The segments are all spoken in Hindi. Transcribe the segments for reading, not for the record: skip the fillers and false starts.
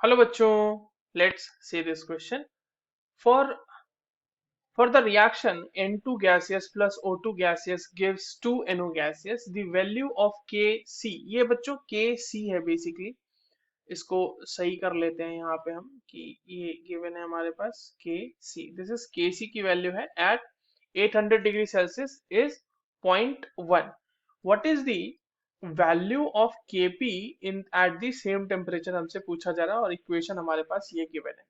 हेलो बच्चों, let's see this question. For for the reaction N2 gaseous plus O2 gaseous gives 2NO gaseous, the value of Kc. ये बच्चों Kc है बेसिकली. इसको सही कर लेते हैं यहाँ पे हम कि ये गिवन है हमारे पास Kc. दिस इज Kc की वैल्यू है at 800 degree Celsius is 0.1. What is the value of Kp in at the same temperature हमसे पूछा जा रहा है और इक्वेशन हमारे पास ये गिवन है.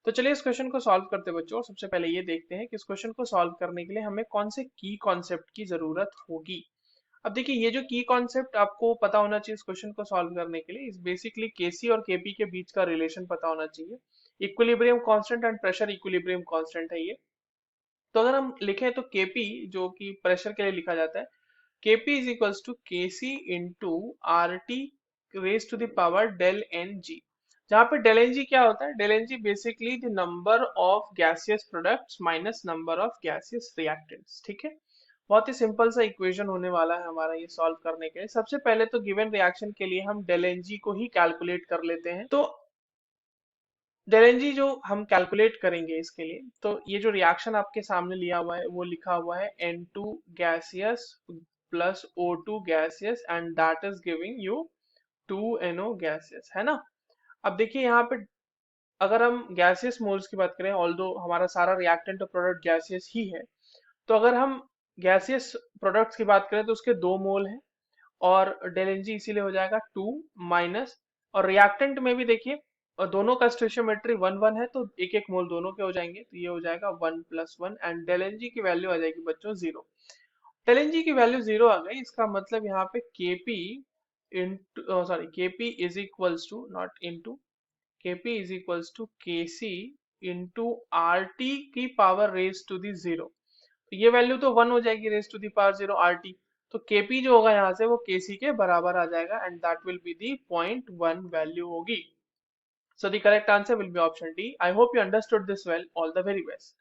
तो चलिए इस क्वेश्चन को सॉल्व करते हैं बच्चों. और सबसे पहले ये देखते हैं कि इस क्वेश्चन को सॉल्व करने के लिए हमें कौन से की कॉन्सेप्ट की जरूरत होगी. अब देखिए, ये जो की कॉन्सेप्ट आपको पता होना चाहिए इस क्वेश्चन को सॉल्व करने के लिए, इस बेसिकली केसी और केपी के बीच का रिलेशन पता होना चाहिए. Equilibrium constant and pressure equilibrium constant है ये. तो अगर हम लिखें तो केपी जो कि प्रेशर के लिए लिखा जाता है, KP is equals to KC into R T raise to the power del N G. जहाँ पे डेल एन जी क्या होता है? Del N G basically the number of gaseous products minus number of gaseous reactants. ठीक है, बहुत ही सिंपल सा इक्वेशन होने वाला है हमारा ये सॉल्व करने के लिए. सबसे पहले तो गिवन रिएक्शन के लिए हम डेल एन जी को ही कैलकुलेट कर लेते हैं. तो डेल एन जी जो हम कैलकुलेट करेंगे इसके लिए, तो ये जो रिएक्शन आपके सामने लिया हुआ है वो लिखा हुआ है N2 gaseous plus O2 gaseous and that is giving you 2NO gaseous, है ना. अब देखिए यहाँ पे अगर हम गैसियस मोल्स की बात करें, ऑल्दो हमारा सारा रिएक्टेंट और प्रोडक्ट गैसियस ही है, तो अगर हम गैसियस प्रोडक्ट्स की बात करें तो उसके 2 मोल हैं और डेल एन जी इसीलिए हो जाएगा 2 और रिएक्टेंट में भी देखिए, और दोनों का स्टोइचियोमेट्री 1 1 है, तो एक एक मोल दोनों के हो जाएंगे, तो ये हो जाएगा 1 + 1 एंड डेल एन जी की वैल्यू आ जाएगी बच्चों 0. डेल एन जी की वैल्यू 0 आ गई, इसका मतलब यहाँ पे KP into sorry KP is equals to not into, KP is equals to KC into R T की पावर रेज टू दी 0. तो ये वैल्यू तो 1 हो जाएगी raise to the power 0 R T. तो केपी जो होगा यहाँ से वो केसी के बराबर आ जाएगा and that will be the 0.1 value होगी. So the correct answer will be option D. I hope you understood this well. All the very best.